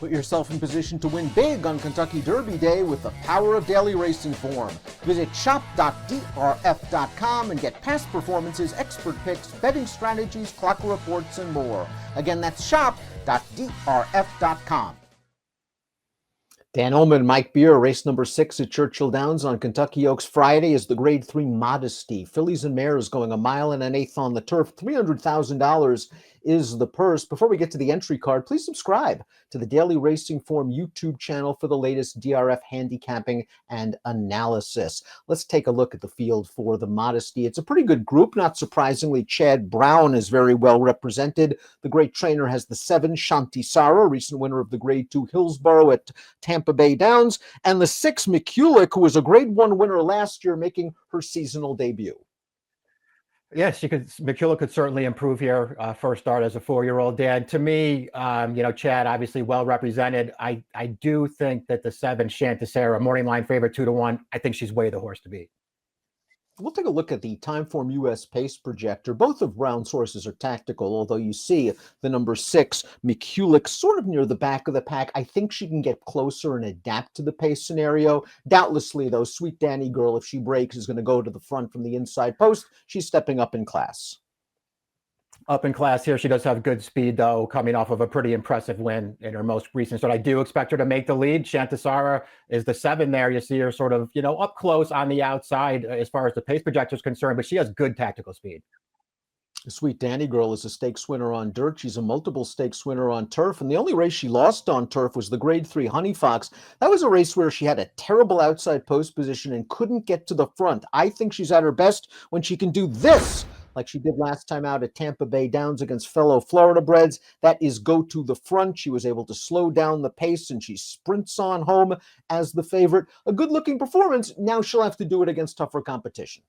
Put yourself in position to win big on Kentucky Derby Day with the power of daily racing form. Visit shop.drf.com and get past performances, expert picks, betting strategies, clock reports, and more. Again, that's shop.drf.com. Dan Illman, Mike Beer, race number 6 at Churchill Downs on Kentucky Oaks Friday is the Grade 3 Modesty. Fillies and Mares going 1 1/8 miles on the turf. $300,000 is the purse. Before we get to the entry card, please subscribe to the Daily Racing Form YouTube channel for the latest DRF handicapping and analysis. Let's take a look at the field for the Modesty. It's a pretty good group. Not surprisingly, Chad Brown is very well represented. The great trainer has the 7, Shanti Sara, recent winner of the Grade 2 Hillsborough at Tampa Bay Downs, and the 6, McCulloch, who was a Grade 1 winner last year, making her seasonal debut. Yes, McCulloch could certainly improve here. First start as a 4-year-old. Dan, to me, Chad obviously well represented. I do think that the 7, Shanti Sara, morning line favorite 2-1. I think she's way the horse to beat. We'll take a look at the Timeform US Pace Projector. Both of Brown's horses are tactical, although you see the number 6, McCulloch, sort of near the back of the pack. I think she can get closer and adapt to the pace scenario. Doubtlessly, though, Sweet Danny Girl, if she breaks, is going to go to the front from the inside post. She's stepping up in class. Up in class here. She does have good speed, though, coming off of a pretty impressive win in her most recent start. I do expect her to make the lead. Shanti Sara is the 7 there. You see her sort of, up close on the outside as far as the pace projector is concerned, but she has good tactical speed. The Sweet Danny Girl is a stakes winner on dirt. She's a multiple stakes winner on turf. And the only race she lost on turf was the Grade 3 Honey Fox. That was a race where she had a terrible outside post position and couldn't get to the front. I think she's at her best when she can do this, like she did last time out at Tampa Bay Downs against fellow Florida breds. That is go to the front. She was able to slow down the pace, and she sprints on home as the favorite. A good-looking performance. Now she'll have to do it against tougher competition.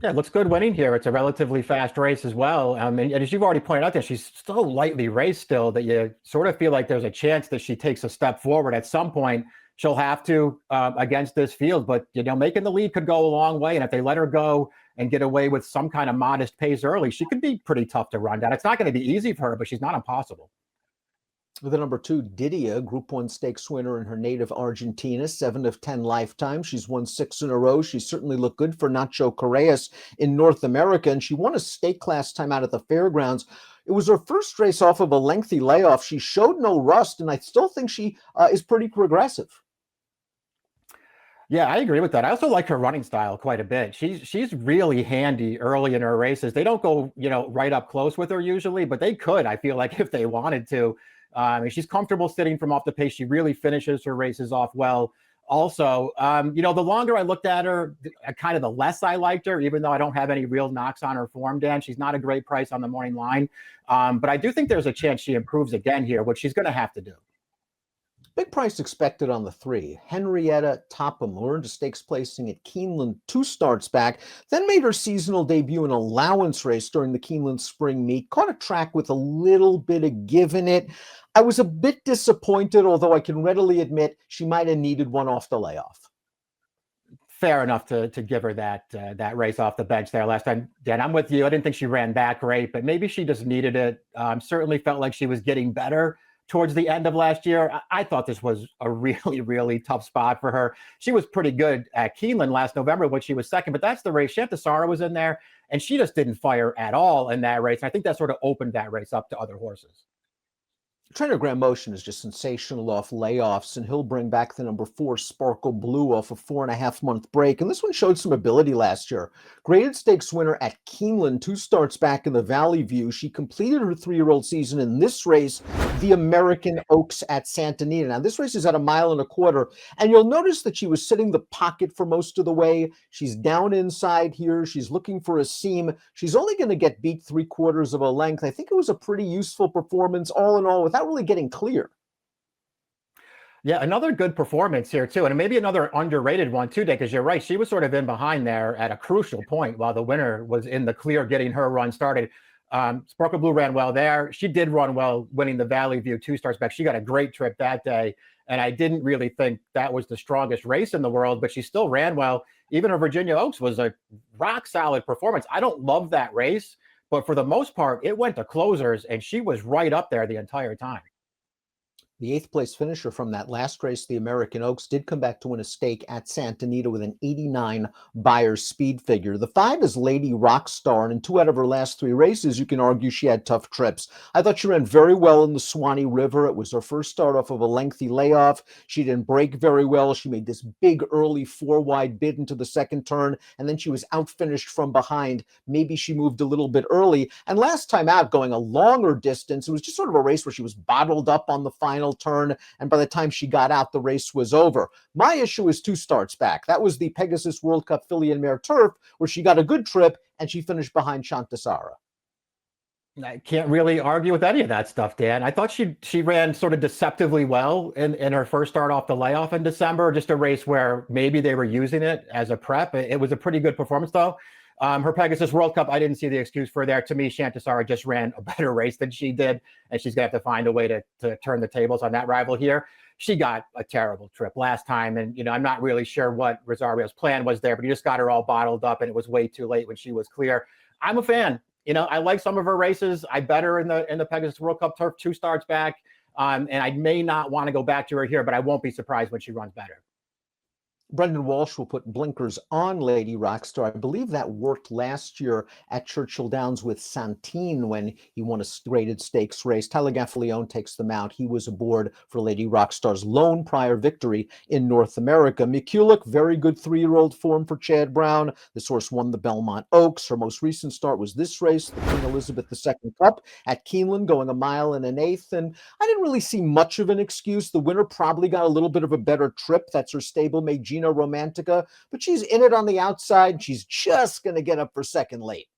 Yeah, it looks good winning here. It's a relatively fast race as well. And as you've already pointed out there, she's so lightly raced still that you sort of feel like there's a chance that she takes a step forward. At some point, she'll have to against this field. But, making the lead could go a long way. And if they let her go and get away with some kind of modest pace early, she could be pretty tough to run down. It's not going to be easy for her, but she's not impossible. The number 2, Didia, Group 1 stakes winner in her native Argentina, 7 of 10 lifetime. She's won 6 in a row. She certainly looked good for Nacho Correas in North America, and she won a stake class time out at the fairgrounds. It was her first race off of a lengthy layoff. She showed no rust, and I still think she is pretty progressive. Yeah, I agree with that. I also like her running style quite a bit. She's really handy early in her races. They don't go, right up close with her usually, but they could, I feel like, if they wanted to. She's comfortable sitting from off the pace. She really finishes her races off well. Also, the longer I looked at her, kind of the less I liked her, even though I don't have any real knocks on her form, Dan. She's not a great price on the morning line. But I do think there's a chance she improves again here, which she's going to have to do. Big price expected on the 3. Henrietta Topham earned a stakes placing at Keeneland 2 starts back, then made her seasonal debut in allowance race during the Keeneland spring meet. Caught a track with a little bit of give in it. I was a bit disappointed, although I can readily admit she might have needed one off the layoff. Fair enough to give her that race off the bench there last time. Dan, I'm with you. I didn't think she ran that great, but maybe she just needed it. Certainly felt like she was getting better towards the end of last year. I thought this was a really, really tough spot for her. She was pretty good at Keeneland last November when she was second, but that's the race. Shanti Sara was in there, and she just didn't fire at all in that race. And I think that sort of opened that race up to other horses. Trainer Graham Motion is just sensational off layoffs, and he'll bring back the number 4, Sparkle Blue, off a 4.5-month break. And this one showed some ability last year. Graded stakes winner at Keeneland 2 starts back in the Valley View. She completed her 3-year-old season in this race, the American Oaks at Santa Anita. Now, this race is at 1.25 miles, and you'll notice that she was sitting the pocket for most of the way. She's down inside here. She's looking for a seam. She's only going to get beat 3/4 of a length. I think it was a pretty useful performance all in all, without really getting clear. Yeah, another good performance here too, and maybe another underrated one too, Dick, because you're right. She was sort of in behind there at a crucial point while the winner was in the clear getting her run started. Sparkle Blue ran well there. She did run well winning the Valley View 2 starts back. She got a great trip that day, and I didn't really think that was the strongest race in the world, but she still ran well. Even her Virginia Oaks was a rock solid performance. I don't love that race, but for the most part, it went to closers, and she was right up there the entire time. The eighth place finisher from that last race, the American Oaks, did come back to win a stake at Santa Anita with an 89 Beyer speed figure. The 5 is Lady Rockstar, and in 2 out of her last 3 races, you can argue she had tough trips. I thought she ran very well in the Swanee River. It was her first start off of a lengthy layoff. She didn't break very well. She made this big early 4-wide bid into the second turn, and then she was outfinished from behind. Maybe she moved a little bit early. And last time out, going a longer distance, it was just sort of a race where she was bottled up on the final turn, and by the time she got out, the race was over. My issue is 2 starts back. That was the Pegasus World Cup Filly and Mare Turf, where she got a good trip and she finished behind Shantasara. I can't really argue with any of that stuff, Dan. I thought she ran sort of deceptively well in her first start off the layoff in December, just a race where maybe they were using it as a prep. It was a pretty good performance, though. Her Pegasus World Cup, I didn't see the excuse for there. To me, Shantasara just ran a better race than she did, and she's going to have to find a way to turn the tables on that rival here. She got a terrible trip last time, and I'm not really sure what Rosario's plan was there, but he just got her all bottled up, and it was way too late when she was clear. I'm a fan. I like some of her races. I bet her in the Pegasus World Cup Turf 2 starts back, and I may not want to go back to her here, but I won't be surprised when she runs better. Brendan Walsh will put blinkers on Lady Rockstar. I believe that worked last year at Churchill Downs with Santine when he won a graded stakes race. Tyler Gaffalione takes them out. He was aboard for Lady Rockstar's lone prior victory in North America. McCulloch, very good 3-year-old form for Chad Brown. This horse won the Belmont Oaks. Her most recent start was this race, the Queen Elizabeth II Cup at Keeneland, going 1 mile and an eighth. And I didn't really see much of an excuse. The winner probably got a little bit of a better trip. That's her stablemate, Gina Romantica, but she's in it on the outside. She's just going to get up for second late.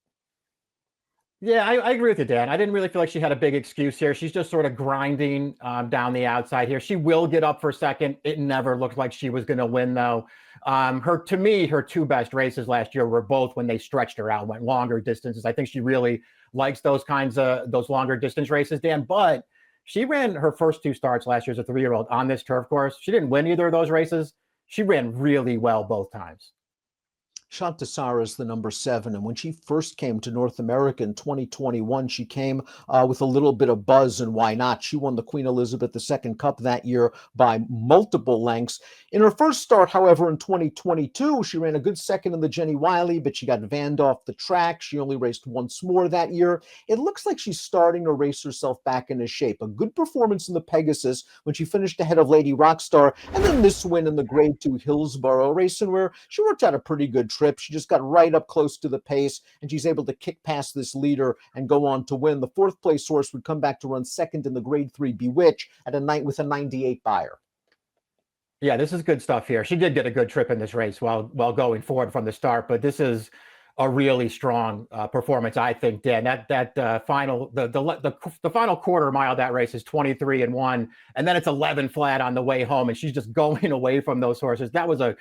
Yeah, I agree with you, Dan. I didn't really feel like she had a big excuse here. She's just sort of grinding down the outside here. She will get up for second. It never looked like she was going to win, though. To me, her 2 best races last year were both when they stretched her out, went longer distances. I think she really likes those longer distance races, Dan. But she ran her first 2 starts last year as a 3-year-old on this turf course. She didn't win either of those races. She ran really well both times. Shantasara is the number 7, and when she first came to North America in 2021, she came with a little bit of buzz, and why not? She won the Queen Elizabeth II Cup that year by multiple lengths. In her first start, however, in 2022, she ran a good second in the Jenny Wiley, but she got vanned off the track. She only raced once more that year. It looks like she's starting to race herself back into shape. A good performance in the Pegasus when she finished ahead of Lady Rockstar, and then this win in the Grade 2 Hillsborough racing where she worked out a pretty good trip. She just got right up close to the pace, and she's able to kick past this leader and go on to win. The 4th place horse would come back to run second in the Grade 3 Bewitch at a night with a 98 Beyer. Yeah, this is good stuff here. She did get a good trip in this race while going forward from the start, but this is a really strong performance, I think, Dan. That final the final quarter mile of that race is 23-1, and then it's 11 flat on the way home, and she's just going away from those horses. That was a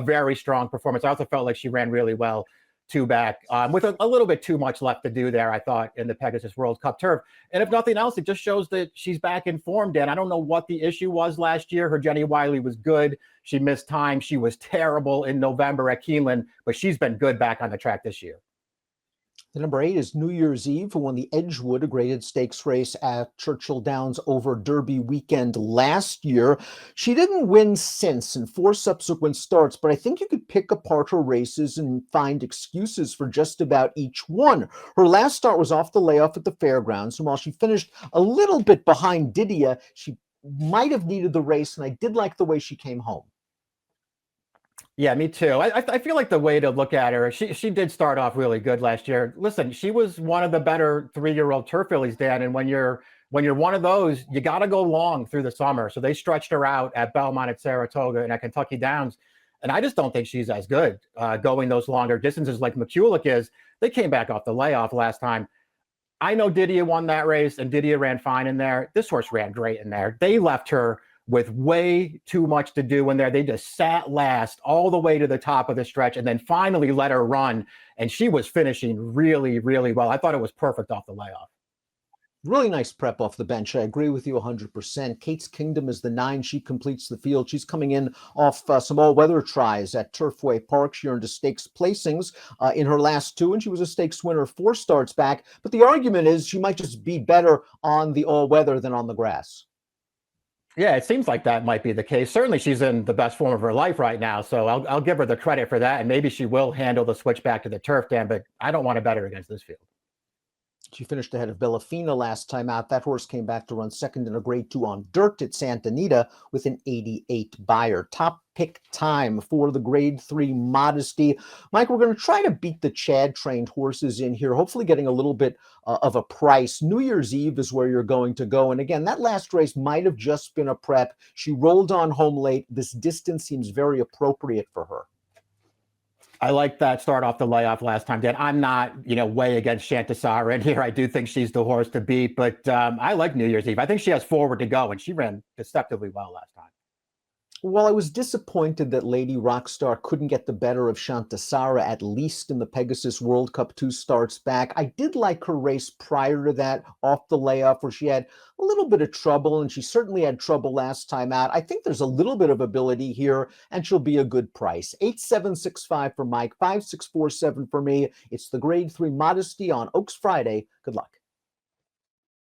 very strong performance. I also felt like she ran really well 2 back with a little bit too much left to do there, I thought, in the Pegasus World Cup Turf. And if nothing else, it just shows that she's back in form, Dan. I don't know what the issue was last year. Her Jenny Wiley was good. She missed time. She was terrible in November at Keeneland, but she's been good back on the track this year. The number 8 is New Year's Eve, who won the Edgewood, a graded stakes race at Churchill Downs over Derby weekend last year. She didn't win since in 4 subsequent starts, but I think you could pick apart her races and find excuses for just about each one. Her last start was off the layoff at the fairgrounds, and while she finished a little bit behind Didia, she might have needed the race, and I did like the way she came home. Yeah, me too. I feel like the way to look at her, she did start off really good last year. Listen, she was one of the better 3-year-old turf fillies, Dan. And when you're one of those, you got to go long through the summer. So they stretched her out at Belmont, at Saratoga, and at Kentucky Downs. And I just don't think she's as good going those longer distances like McCulloch is. They came back off the layoff last time. I know Didia won that race, and Didia ran fine in there. This horse ran great in there. They left her with way too much to do in there. They just sat last all the way to the top of the stretch and then finally let her run. And she was finishing really, really well. I thought it was perfect off the layoff. Really nice prep off the bench. I agree with you 100%. Kate's Kingdom is the 9. She completes the field. She's coming in off some all-weather tries at Turfway Park. She earned a stakes placings in her last 2, and she was a stakes winner 4 starts back. But the argument is she might just be better on the all-weather than on the grass. Yeah, it seems like that might be the case. Certainly, she's in the best form of her life right now, so I'll give her the credit for that, and maybe she will handle the switch back to the turf, Dan. But I don't want to bet her against this field. She finished ahead of Bellafina last time out. That horse came back to run second in a grade 2 on dirt at Santa Anita with an 88 buyer. Top pick time for the grade 3 Modesty. Mike, we're going to try to beat the Chad trained horses in here, hopefully getting a little bit of a price. New Year's Eve is where you're going to go. And again, that last race might have just been a prep. She rolled on home late. This distance seems very appropriate for her. I like that start off the layoff last time, Dan. I'm not, way against Shantasara in here. I do think she's the horse to beat, but I like New Year's Eve. I think she has forward to go, and she ran deceptively well last time. Well, I was disappointed that Lady Rockstar couldn't get the better of Shantasara, at least in the Pegasus World Cup 2 starts back. I did like her race prior to that, off the layoff, where she had a little bit of trouble, and she certainly had trouble last time out. I think there's a little bit of ability here, and she'll be a good price. 8765 for Mike, 5647 for me. It's the grade 3 Modesty on Oaks Friday. Good luck.